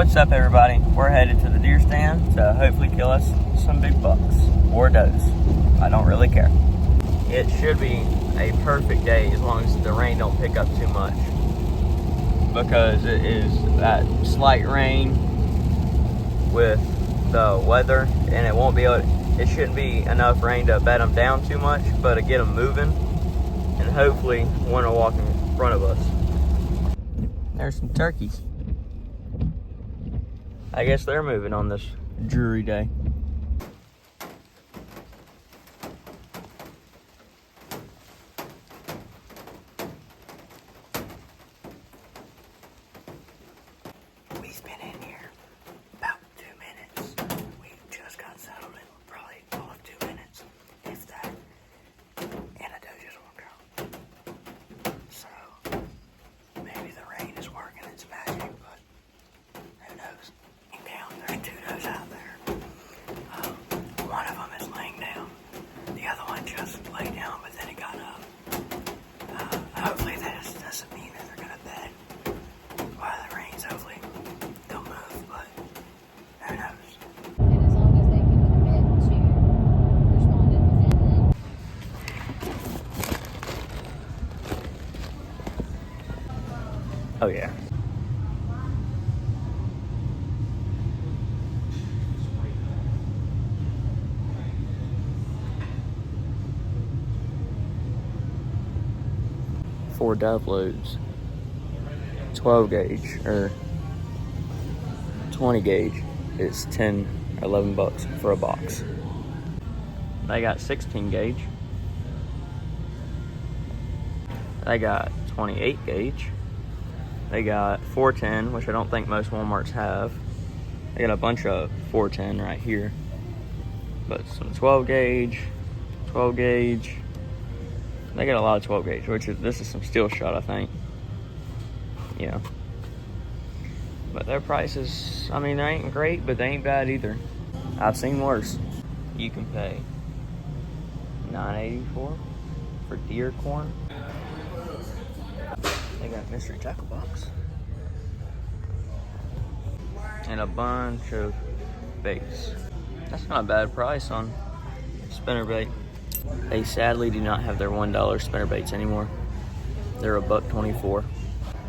What's up, everybody? We're headed to the deer stand to hopefully kill us some big bucks or does. I don't really care. It should be a perfect day as long as the rain don't pick up too much, because it is that slight rain with the weather, and it won't be able to, it shouldn't be enough rain to bed them down too much, but to get them moving, and hopefully one will walk in front of us. There's some turkeys. I guess they're moving on this dreary day. We've been in here about 2 minutes. We just got settled in probably all of 2 minutes, if that. And a doe just walked out. So maybe the rain is working its magic, but who knows? Down, there's 2 does out there. One of them is laying down. The other one just laid down, but then it got up. Hopefully that doesn't mean that they're gonna bed while the rains. Hopefully they'll move, but who knows? And as long as they can commit to responding within Oh yeah. Four dove loads, 12 gauge or 20 gauge is 10 or 11 bucks for a box. They got 16 gauge. They got 28 gauge. They got 410, which I don't think most Walmarts have. They got a bunch of 410 right here. But some 12 gauge, 12 gauge. They got a lot of 12 gauge, this is some steel shot, I think. Yeah. But their prices, I mean, they ain't great, but they ain't bad either. I've seen worse. You can pay $9.84 for deer corn. They got mystery tackle box. And a bunch of baits. That's not a bad price on spinnerbait. They sadly do not have their $1 spinnerbaits anymore. They're $1.24.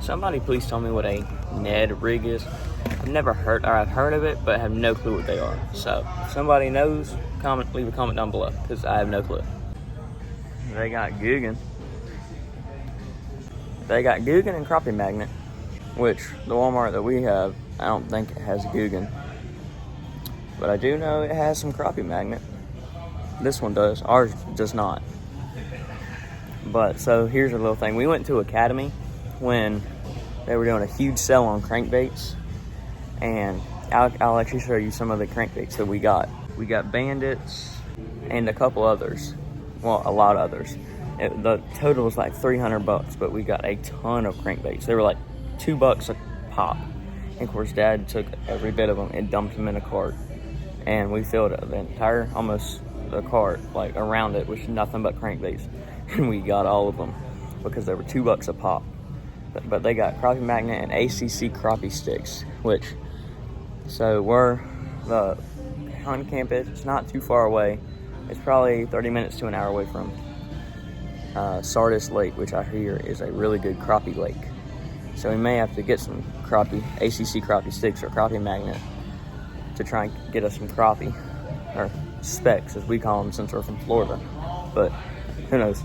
Somebody please tell me what a Ned rig is. I've never heard, or I've heard of it, but have no clue what they are. So if somebody knows, leave a comment down below, because I have no clue. They got Googan. They got Googan and crappie magnet, which the Walmart that we have, I don't think it has Googan. But I do know it has some crappie magnet. This one does. Ours does not. But so here's a little thing. We went to Academy when they were doing a huge sale on crankbaits, and I'll actually show you some of the crankbaits that we got. We got Bandits and a couple others. Well, a lot of others. The total was like 300 bucks, but we got a ton of crankbaits. They were like $2 a pop. And of course, Dad took every bit of them and dumped them in a cart, and we filled the entire, almost the cart, like around it, with nothing but crankbaits, and we got all of them because they were $2 a pop. But they got crappie magnet and ACC crappie sticks, which, so where the hunting camp is, it's not too far away. It's probably 30 minutes to an hour away from Sardis Lake, which I hear is a really good crappie lake. So we may have to get some crappie, ACC crappie sticks or crappie magnet to try and get us some crappie, or specks as we call them since we're from Florida. But who knows?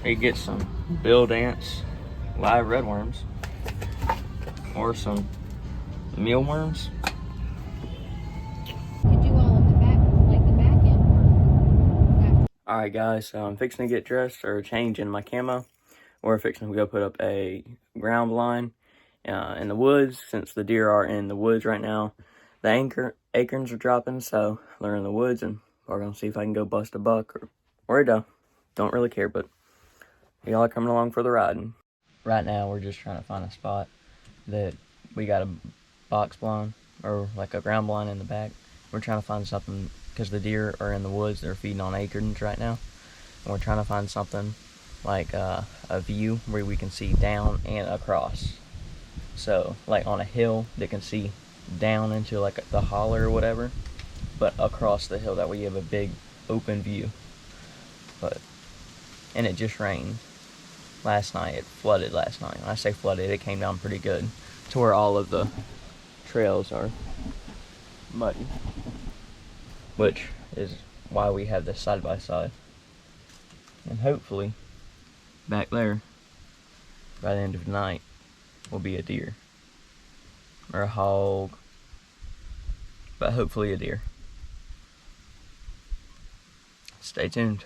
We get some bill dance live redworms or some mealworms. You do all of the back, like the back end work. Alright guys, so I'm fixing to get dressed or change in my camo. We're fixing to go put up a ground blind in the woods, since the deer are in the woods right now. The acorns are dropping, so they're in the woods, and we're gonna see if I can go bust a buck or a doe. Don't really care, but y'all are coming along for the ride. Right now, we're just trying to find a spot that we got a box blind or like a ground blind in the back. We're trying to find something because the deer are in the woods. They're feeding on acorns right now, and we're trying to find something like a view where we can see down and across. So like on a hill that can see down into like the holler or whatever, but across the hill, that way you have a big open view. And it just rained last night. It flooded last night. When I say flooded, it came down pretty good to where all of the trails are muddy, which is why we have this side by side. And hopefully back there by the end of the night will be a deer or a hog, but hopefully a deer. Stay tuned.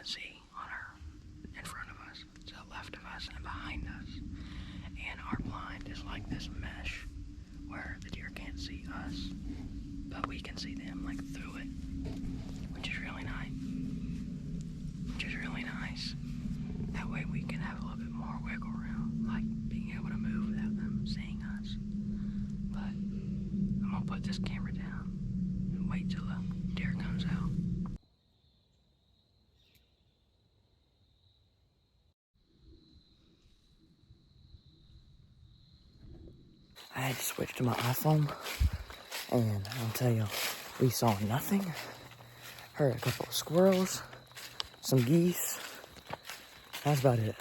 See on our, in front of us, to the left of us, and behind us. And our blind is like this mesh where the deer can't see us, but we can see them like through it, which is really nice. That way we can have a little bit more wiggle room, like being able to move without them seeing us. But I'm gonna put this camera down and wait till the deer comes out. I had to switch to my iPhone, and I'll tell you, we saw nothing. Heard a couple of squirrels, some geese. That's about it.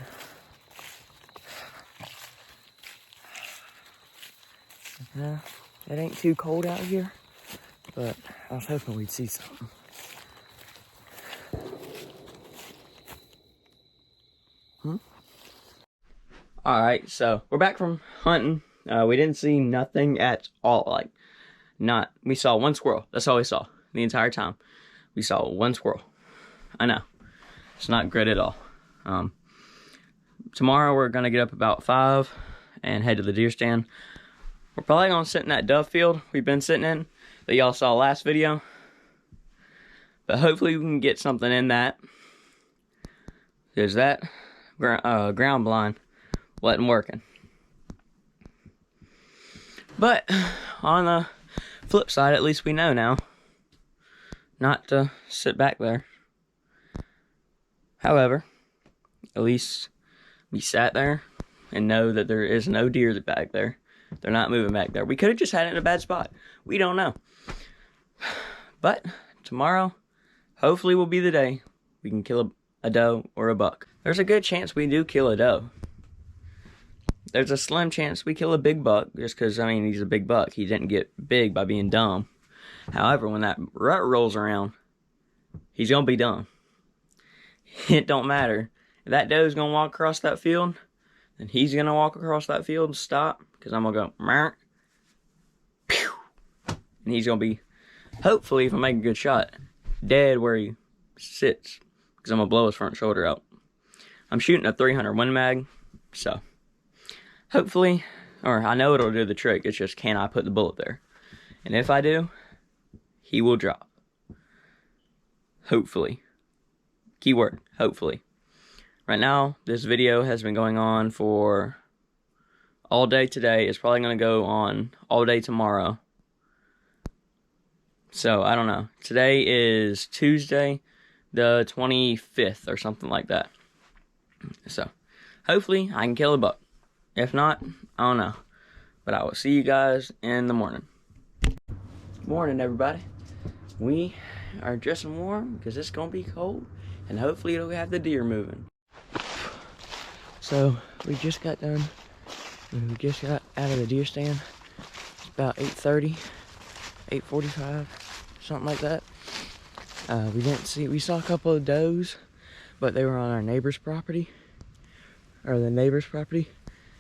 Yeah, it ain't too cold out here, but I was hoping we'd see something. Alright, so we're back from hunting. We didn't see nothing at all. We saw one squirrel. That's all we saw the entire time. We saw one squirrel. I know. It's not great at all. Tomorrow we're going to get up about 5 and head to the deer stand. We're probably going to sit in that dove field we've been sitting in that y'all saw last video. But hopefully we can get something in that. There's that ground blind wasn't working. But on the flip side, at least we know now not to sit back there. However, at least we sat there and know that there is no deer back there. They're not moving back there. We could have just had it in a bad spot. We don't know. But tomorrow, hopefully, will be the day we can kill a doe or a buck. There's a good chance we do kill a doe. There's a slim chance we kill a big buck, just because, I mean, he's a big buck. He didn't get big by being dumb. However, when that rut rolls around, he's going to be dumb. It don't matter. If that doe's going to walk across that field, then he's going to walk across that field and stop, because I'm going to go, Meow. Pew! And he's going to be, hopefully, if I make a good shot, dead where he sits, because I'm going to blow his front shoulder out. I'm shooting a 300 Win Mag, so hopefully, or I know it'll do the trick. It's just, can I put the bullet there? And if I do, he will drop. Hopefully. Keyword, hopefully. Right now, this video has been going on for all day today. It's probably going to go on all day tomorrow. So, I don't know. Today is Tuesday, the 25th, or something like that. So, hopefully, I can kill a buck. If not, I don't know. But I will see you guys in the morning. Morning, everybody. We are dressing warm because it's going to be cold. And hopefully it'll have the deer moving. So, we just got done. We just got out of the deer stand. It's about 8:30, 8:45. something like that. We saw a couple of does, but they were on our neighbor's property, or the neighbor's property,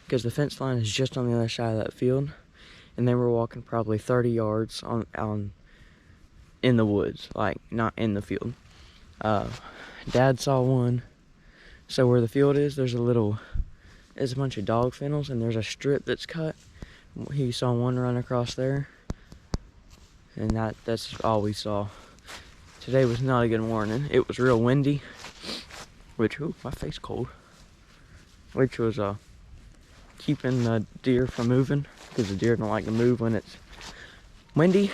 because the fence line is just on the other side of that field, and they were walking probably 30 yards in the woods, like not in the field. Dad saw one. So where the field is, there's a bunch of dog fennels, and there's a strip that's cut. He saw one run across there, and that's all we saw. Today was not a good morning. It was real windy, which, ooh, my face cold, which was keeping the deer from moving, because the deer don't like to move when it's windy.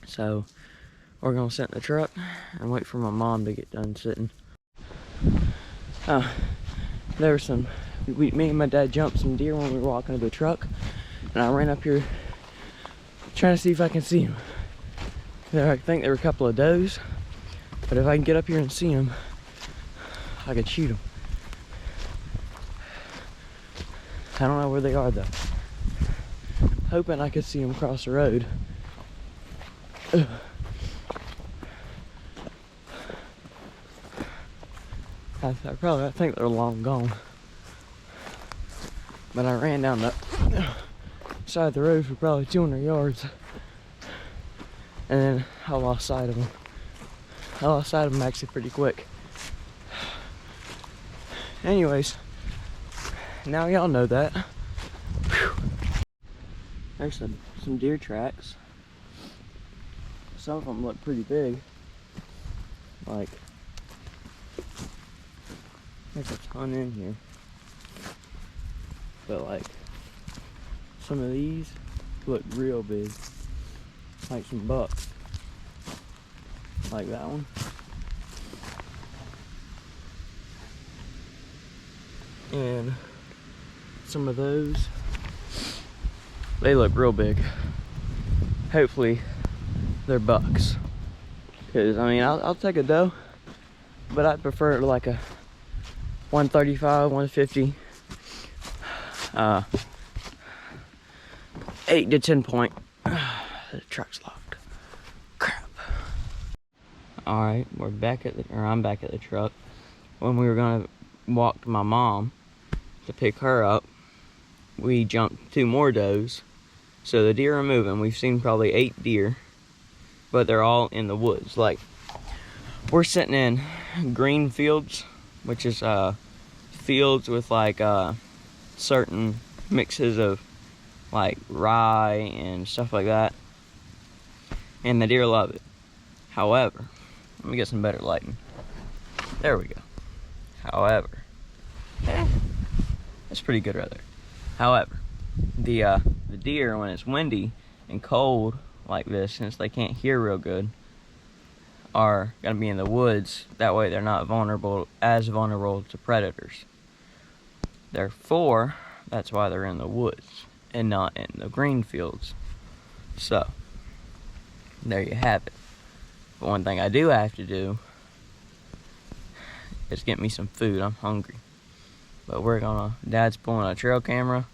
So we're gonna sit in the truck and wait for my mom to get done sitting. There were me and my dad jumped some deer when we were walking to the truck, and I ran up here trying to see if I can see them. I think there were a couple of does, but if I can get up here and see them, I could shoot them. I don't know where they are though. Hoping I could see them across the road. Ugh. I think they're long gone. But I ran down the side of the road for probably 200 yards. And then I lost sight of them. I lost sight of them actually pretty quick. Anyways, now y'all know that. Whew. There's some deer tracks. Some of them look pretty big. Like, there's a ton in here. But like, some of these look real big. Like some bucks. Like that one. And some of those, they look real big. Hopefully they're bucks. Cause I mean, I'll take a doe, but I'd prefer like a 135, 150, 8 to 10 point. The truck's locked. Crap. All right, I'm back at the truck. When we were gonna walk to my mom to pick her up, we jumped 2 more does. So the deer are moving. We've seen probably 8 deer, but they're all in the woods. Like, we're sitting in green fields, which is fields with like certain mixes of like rye and stuff like that, and the deer love it. However, let me get some better lighting. There we go. However, that's pretty good right there. However, the deer, when it's windy and cold like this, since they can't hear real good, are gonna be in the woods. That way they're not as vulnerable to predators. Therefore, that's why they're in the woods and not in the green fields. So, there you have it. But one thing I do have to do is get me some food. I'm hungry. But Dad's pulling a trail camera,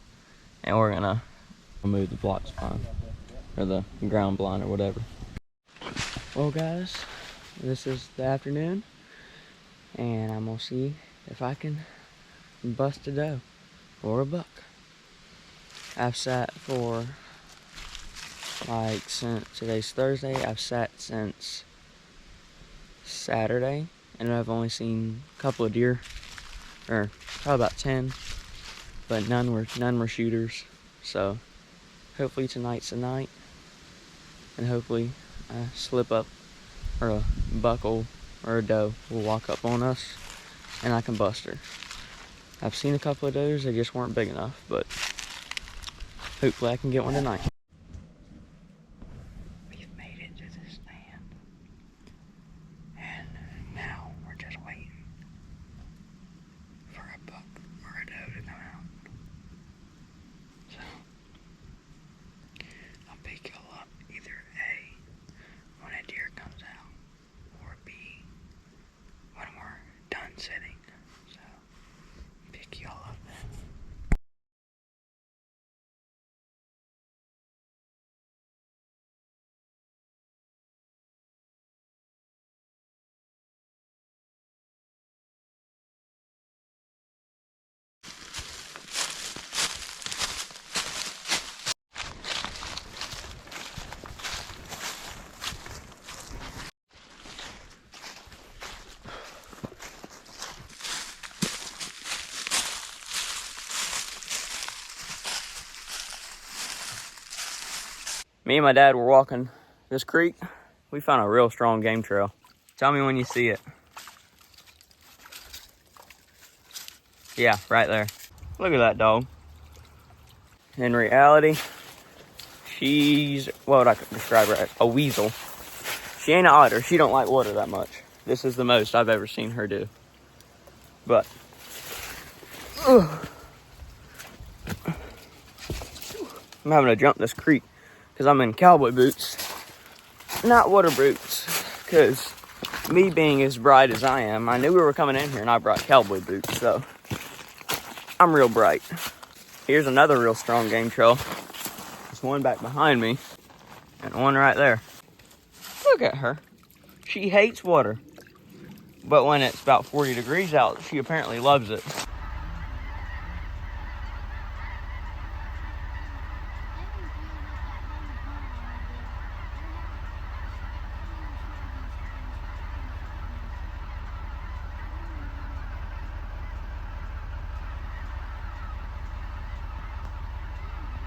and we're gonna remove the block spine, or the ground blind, or whatever. Well guys, this is the afternoon, and I'm gonna see if I can bust a doe or a buck. I've sat for, like, since today's Thursday, I've sat since Saturday, and I've only seen a couple of deer, or probably about 10, but none were shooters. So hopefully tonight's the night, and hopefully a slip up, or a buck or a doe will walk up on us, and I can bust her. I've seen a couple of does, they just weren't big enough, but hopefully I can get one tonight. We've made it to the stand, and now we're just waiting for a buck or a doe to come out. So, I'll pick y'all up either A, when a deer comes out, or B, when we're done sitting. So, pick y'all up then. Me and my dad were walking this creek. We found a real strong game trail. Tell me when you see it. Yeah, right there. Look at that dog. In reality, she's, what would I describe her as? A weasel. She ain't an otter. She don't like water that much. This is the most I've ever seen her do. But, I'm having to jump this creek because I'm in cowboy boots, not water boots. Because me being as bright as I am, I knew we were coming in here and I brought cowboy boots, so I'm real bright. Here's another real strong game trail. There's one back behind me and one right there. Look at her. She hates water. But when it's about 40 degrees out, she apparently loves it.